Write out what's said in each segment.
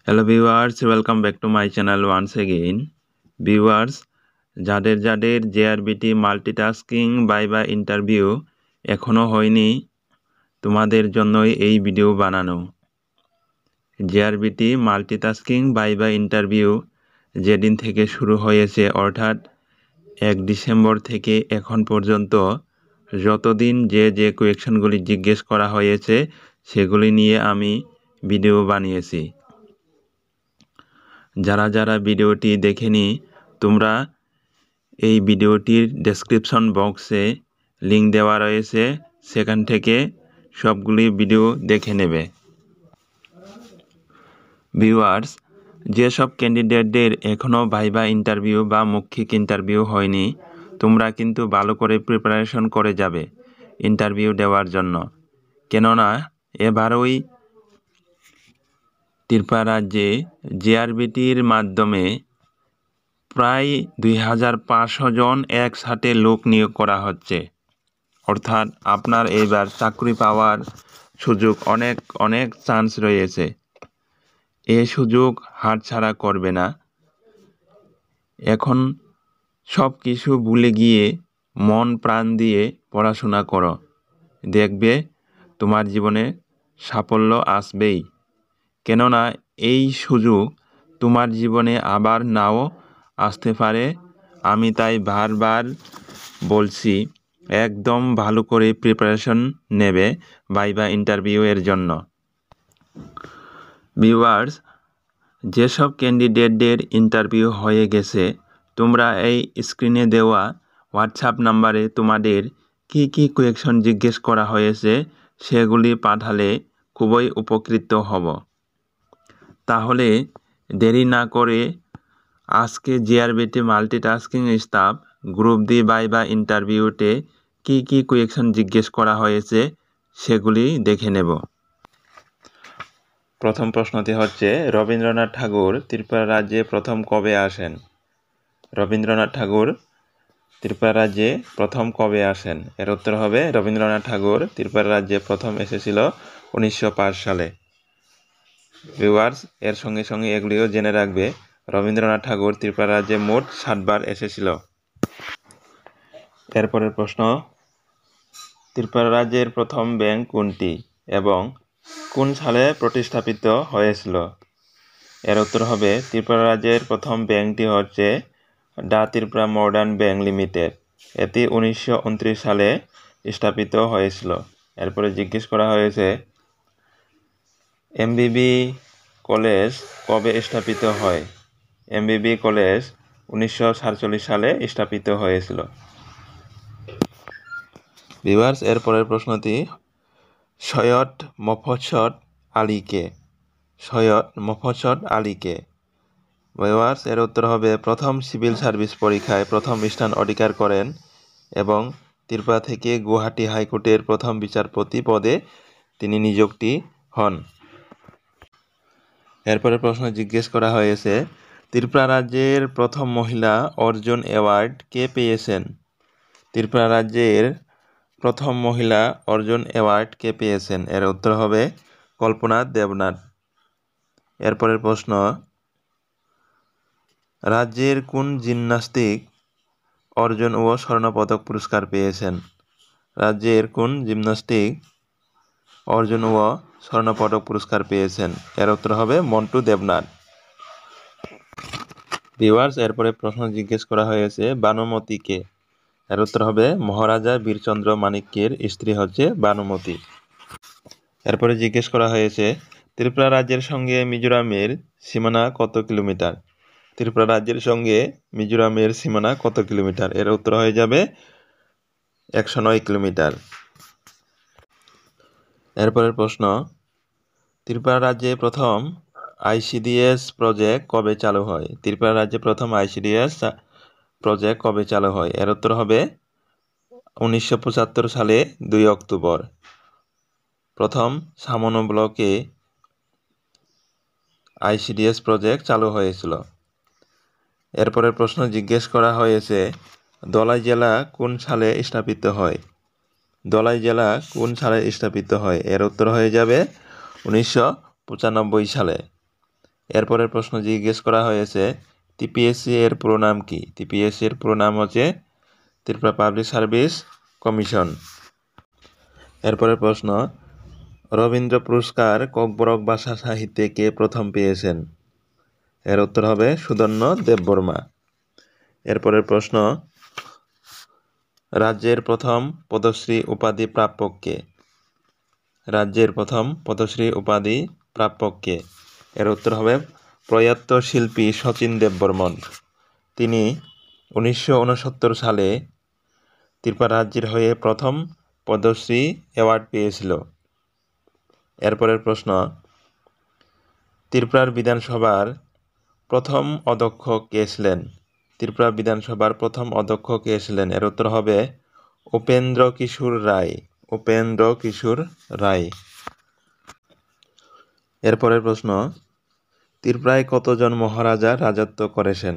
Hello viewers, welcome back to my channel once again. Viewers, যাদের JRBT multitasking viva interview এখনও হয়নি, তোমাদের জন্যই এই ভিডিও বানানো। জেআরবিটি মাল্টিটাস্কিং ভাইভা ইন্টারভিউ যেদিন থেকে শুরু হয়েছে, অর্থাৎ 1 ডিসেম্বর থেকে এখন পর্যন্ত যতদিন যে কোয়েশ্চনগুলি জিজ্ঞেস করা হয়েছে সেগুলি নিয়ে আমি ভিডিও বানিয়েছি। যারা ভিডিওটি দেখেনি, তোমরা এই ভিডিওটির ডেসক্রিপশন বক্সে লিংক দেওয়া রয়েছে, সেখান থেকে সবগুলি ভিডিও দেখে নেবে। ভিউয়ার্স, যেসব ক্যান্ডিডেটদের এখনও ভাইভা ইন্টারভিউ বা মৌখিক ইন্টারভিউ হয়নি, তোমরা কিন্তু ভালো করে প্রিপারেশন করে যাবে ইন্টারভিউ দেওয়ার জন্য। কেননা এবারই ত্রিপুরা রাজ্যে জেআরবিটির মাধ্যমে প্রায় 2500 জন একসাথে লোক নিয়োগ করা হচ্ছে। অর্থাৎ আপনার এবার চাকরি পাওয়ার সুযোগ অনেক চান্স রয়েছে। এই সুযোগ হাতছাড়া করবে না। এখন সব কিছু ভুলে গিয়ে মন প্রাণ দিয়ে পড়াশোনা করো, দেখবে তোমার জীবনে সাফল্য আসবেই। কেননা এই সুযোগ তোমার জীবনে আবার নাও আসতে পারে। আমি তাই বারবার বলছি, একদম ভালো করে প্রিপারেশন নেবে ভাইভা ইন্টারভিউ এর জন্য। ভিউয়ার্স, যেসব ক্যান্ডিডেটদের ইন্টারভিউ হয়ে গেছে, তোমরা এই স্ক্রিনে দেওয়া হোয়াটসঅ্যাপ নাম্বারে তোমাদের কি কোয়েশ্চন জিজ্ঞেস করা হয়েছে সেগুলি পাঠালে খুবই উপকৃত হব। তাহলে দেরি না করে আজকে JRBT multitasking staff group D viva ইন্টারভিউতে কি কোয়েশ্চন জিজ্ঞেস করা হয়েছে সেগুলি দেখে নেব। প্রথম প্রশ্নটি হচ্ছে, রবীন্দ্রনাথ ঠাকুর ত্রিপুরা রাজ্যে প্রথম কবে আসেন? রবীন্দ্রনাথ ঠাকুর ত্রিপুরা রাজ্যে প্রথম কবে আসেন? এর উত্তর হবে, রবীন্দ্রনাথ ঠাকুর ত্রিপুরা রাজ্যে প্রথম এসেছিল 1905 সালে। ভিউয়ার্স, এর সঙ্গে সঙ্গে এগুলিও জেনে রাখবে, রবীন্দ্রনাথ ঠাকুর ত্রিপুরা রাজ্যে মোট 7 বার এসেছিল। এরপরের প্রশ্ন, ত্রিপুরা রাজ্যের প্রথম ব্যাংক কোনটি এবং কোন সালে প্রতিস্থাপিত হয়েছিল? এর উত্তর হবে, ত্রিপুরা রাজ্যের প্রথম ব্যাংকটি হচ্ছে the Tripura modern bank limited. এটি 1929 সালে স্থাপিত হয়েছিল। এরপরে জিজ্ঞেস করা হয়েছে, এমবিবি কলেজ কবে স্থাপিত হয়? এমবিবি কলেজ 1947 সালে স্থাপিত হয়েছিল। ভিউয়ার্স, এরপরের প্রশ্নটি, সৈয়দ মফস্বল আলী কে? সৈয়দ মফস্বল আলী কে? ভিউয়ার্স, এর উত্তর হবে, প্রথম সিভিল সার্ভিস পরীক্ষায় প্রথম স্থান অধিকার করেন এবং ত্রিপুরা থেকে গুয়াহাটি হাইকোর্টের প্রথম বিচারপতি পদে তিনি নিযুক্তি হন। এরপরে প্রশ্ন জিজ্ঞেস করা হয়েছে, ত্রিপুরা রাজ্যের প্রথম মহিলা অর্জুন অ্যাওয়ার্ড কে পেয়েছেন? ত্রিপুরা রাজ্যের প্রথম মহিলা অর্জুন অ্যাওয়ার্ড কে পেয়েছেন? এর উত্তর হবে, কল্পনা দেবনাথ। এরপরের প্রশ্ন, রাজ্যের কোন জিমন্যাস্টিক অর্জুন ও স্বর্ণপদক পুরস্কার পেয়েছেন? রাজ্যের কোন জিমন্যাস্টিক অর্জুন ও স্বর্ণপদক পুরস্কার পেয়েছেন? এর উত্তর হবে, মন্টু দেবনাথ। ভিউয়ার্স, এরপরে প্রশ্ন জিজ্ঞেস করা হয়েছে, বানুমতি কে? এর উত্তর হবে, মহারাজা বীরচন্দ্র মানিক্যের স্ত্রী হচ্ছে বানুমতি। এরপরে জিজ্ঞেস করা হয়েছে, ত্রিপুরা রাজ্যের সঙ্গে মিজোরামের সীমানা কত কিলোমিটার? ত্রিপুরা রাজ্যের সঙ্গে মিজোরামের সীমানা কত কিলোমিটার? এর উত্তর হয়ে যাবে 109 কিলোমিটার। এরপরের প্রশ্ন, ত্রিপুরা রাজ্যে প্রথম আইসিডিএস প্রজেক্ট কবে চালু হয়? ত্রিপুরা রাজ্যে প্রথম আইসিডিএস প্রজেক্ট কবে চালু হয়? এর উত্তর হবে, 1975 সালে 2 অক্টোবর প্রথম সামনো ব্লকে আইসিডিএস প্রজেক্ট চালু হয়েছিল। এরপরের প্রশ্ন জিজ্ঞেস করা হয়েছে, ধলাই জেলা কোন সালে স্থাপিত হয়? ধলাই জেলা কোন সালে স্থাপিত হয়? এর উত্তর হয়ে যাবে 1995 সালে। এরপরের প্রশ্ন জিজ্ঞেস করা হয়েছে টিপিএসসি এর পুরো নাম কি? টিপিএসসি এর পুরো নাম হচ্ছে ত্রিপুরা পাবলিক সার্ভিস কমিশন। এরপরের প্রশ্ন রবীন্দ্র পুরস্কার ককবরক ভাষা সাহিত্যে কে প্রথম পেয়েছেন? এর উত্তর হবে সুধন্য দেববর্মা। এরপরের প্রশ্ন রাজ্যের প্রথম পদ্মশ্রী উপাধি প্রাপক কে? রাজ্যের প্রথম পদ্মশ্রী উপাধি প্রাপক কে? এর উত্তর হবে প্রয়াত শিল্পী শচীন দেববর্মন। তিনি 1969 সালে ত্রিপুরা রাজ্যের হয়ে প্রথম পদ্মশ্রী অ্যাওয়ার্ড পেয়েছিল। এরপরের প্রশ্ন ত্রিপুরার বিধানসভার প্রথম অধ্যক্ষ কে ছিলেন? ত্রিপুরা বিধানসভার প্রথম অধ্যক্ষ কে ছিলেন? এর উত্তর হবে উপেন্দ্র কিশোর রায়। উপেন্দ্র কিশোর রায়। এরপরের প্রশ্ন ত্রিপুরায় কতজন মহারাজা রাজত্ব করেছেন?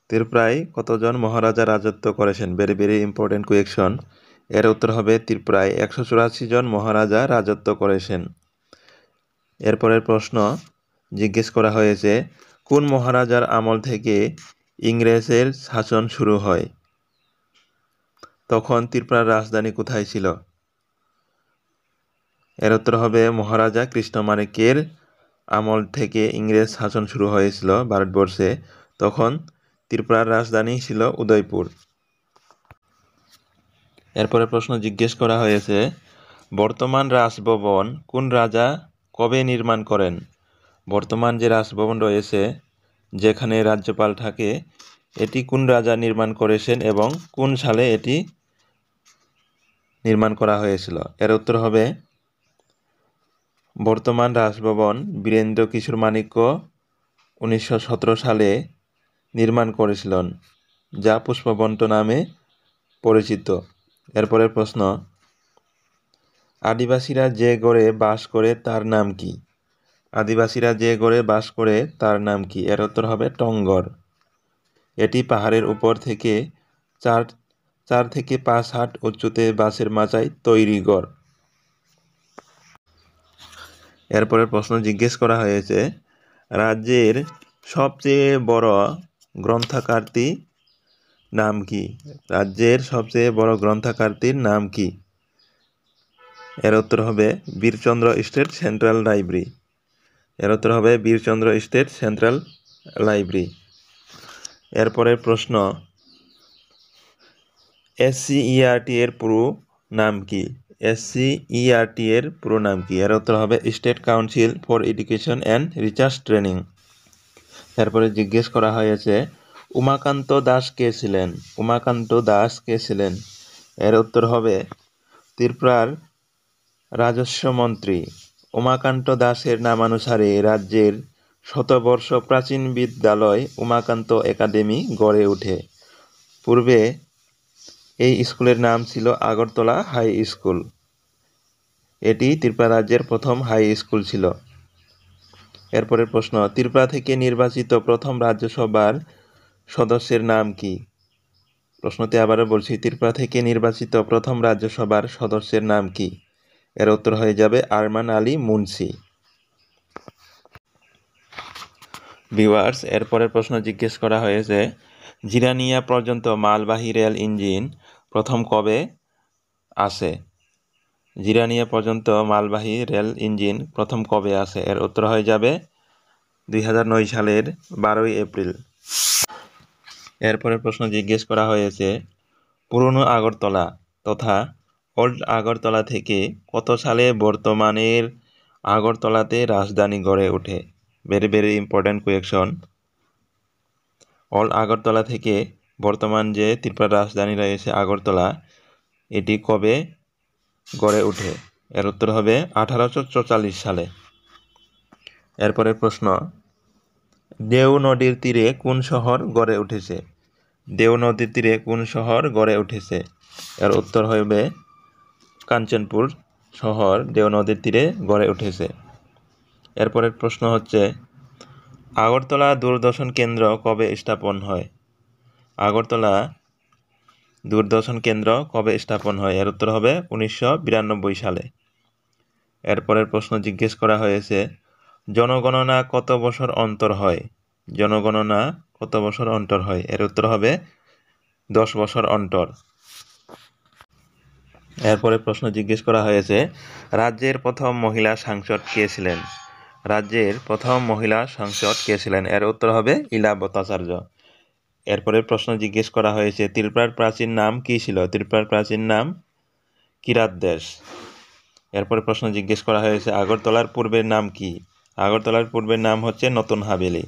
ত্রিপুরায় কতজন মহারাজা রাজত্ব করেছেন? Very very important question. এর উত্তর হবে ত্রিপুরায় 184 জন মহারাজা রাজত্ব করেছেন। এরপরের প্রশ্ন জিজ্ঞেস করা হয়েছে কোন মহারাজার আমল থেকে ইংরেজের শাসন শুরু হয়? তখন ত্রিপুরার রাজধানী কোথায় ছিল? এর উত্তর হবে মহারাজা কৃষ্ণমাণিক্যের আমল থেকে ইংরেজ শাসন শুরু হয়েছিল ভারতবর্ষে। তখন ত্রিপুরার রাজধানী ছিল উদয়পুর। এরপরে প্রশ্ন জিজ্ঞেস করা হয়েছে বর্তমান রাজভবন কোন রাজা কবে নির্মাণ করেন? বর্তমান যে রাজভবন রয়েছে যেখানে রাজ্যপাল থাকে এটি কোন রাজা নির্মাণ করেছেন এবং কোন সালে এটি নির্মাণ করা হয়েছিল? এর উত্তর হবে বর্তমান রাজভবন বীরেন্দ্র কিশোর মাণিক্য 1917 সালে নির্মাণ করেছিলেন, যা পুষ্পবন্ত নামে পরিচিত। এরপরের প্রশ্ন আদিবাসীরা যে গড়ে বাস করে তার নাম কি? আদিবাসীরা যে গড়ে বাস করে তার নাম কি? এর উত্তর হবে টংগর। এটি পাহাড়ের উপর থেকে 4 থেকে 5 হাত উঁচুতে বাঁশের মাচায় তৈরি গড়। এরপরের প্রশ্ন জিজ্ঞেস করা হয়েছে রাজ্যের সবচেয়ে বড় গ্রন্থাগারটির নাম কি? রাজ্যের সবচেয়ে বড় গ্রন্থাগারটির নাম কি? এর উত্তর হবে বীরচন্দ্র স্টেট সেন্ট্রাল লাইব্রেরি। এর উত্তর হবে বীরচন্দ্র স্টেট সেন্ট্রাল লাইব্রেরি। এরপরের প্রশ্ন SCERT এর পুরো নাম কি? SCERT এর পুরো নাম কি? এর উত্তর হবে state council for education and research training. এরপরে জিজ্ঞেস করা হয়েছে উমাকান্ত দাস কে ছিলেন? উমাকান্ত দাস কে ছিলেন? এর উত্তর হবে ত্রিপুরার রাজস্ব মন্ত্রী। উমাকান্ত দাসের নামানুসারে রাজ্যের শতবর্ষ প্রাচীন বিদ্যালয় উমাকান্ত একাডেমি গড়ে ওঠে। পূর্বে এই স্কুলের নাম ছিল আগরতলা হাই স্কুল। এটি ত্রিপুরা রাজ্যের প্রথম হাই স্কুল ছিল। এরপরের প্রশ্ন ত্রিপুরা থেকে নির্বাচিত প্রথম রাজ্যসভার সদস্যের নাম কি? প্রশ্নটি আবারও বলছি ত্রিপুরা থেকে নির্বাচিত প্রথম রাজ্যসভার সদস্যের নাম কি? এর উত্তর হয়ে যাবে আরমান আলী মুন্সি। ভিউয়ার্স এরপরের প্রশ্ন জিজ্ঞেস করা হয়েছে জিরানিয়া পর্যন্ত মালবাহী রেল ইঞ্জিন প্রথম কবে আসে? জিরানিয়া পর্যন্ত মালবাহী রেল ইঞ্জিন প্রথম কবে আসে? এর উত্তর হয়ে যাবে 2009 সালের 12 এপ্রিল। এরপরের প্রশ্ন জিজ্ঞেস করা হয়েছে পুরনো আগরতলা তথা ওল্ড আগরতলা থেকে কত সালে বর্তমানের আগরতলাতে রাজধানী গড়ে ওঠে? Very very important question. Old Agartala থেকে বর্তমান যে ত্রিপুরা রাজধানী রয়েছে আগরতলা এটি কবে গড়ে ওঠে? এর উত্তর হবে 1844 সালে। এরপরের প্রশ্ন দেও নদীর তীরে কোন শহর গড়ে উঠেছে? দেও নদীর তীরে কোন শহর গড়ে উঠেছে? এর উত্তর হবে কাঞ্চনপুর শহর দেও নদীর তীরে গড়ে উঠেছে। এরপরের প্রশ্ন হচ্ছে আগরতলা দূরদর্শন কেন্দ্র কবে স্থাপন হয়? আগরতলা দূরদর্শন কেন্দ্র কবে স্থাপন হয়? এর উত্তর হবে 1992 সালে। এরপরের প্রশ্ন জিজ্ঞেস করা হয়েছে জনগণনা কত বছর অন্তর হয়? জনগণনা কত বছর অন্তর হয়? এর উত্তর হবে 10 বছর অন্তর। এরপরে প্রশ্ন জিজ্ঞেস করা হয়েছে, রাজ্যের প্রথম মহিলা সাংসদ কে ছিলেন? রাজ্যের প্রথম মহিলা সাংসদ কে ছিলেন? এর উত্তর হবে ইলা ভট্টাচার্য। এরপরে প্রশ্ন জিজ্ঞেস করা হয়েছে, ত্রিপুরার প্রাচীন নাম কি ছিল? ত্রিপুরার প্রাচীন নাম কিরাত দেশ। এরপরে প্রশ্ন জিজ্ঞেস করা হয়েছে, আগরতলার পূর্বের নাম কি? আগরতলার পূর্বের নাম হচ্ছে নতুন হাভেলি।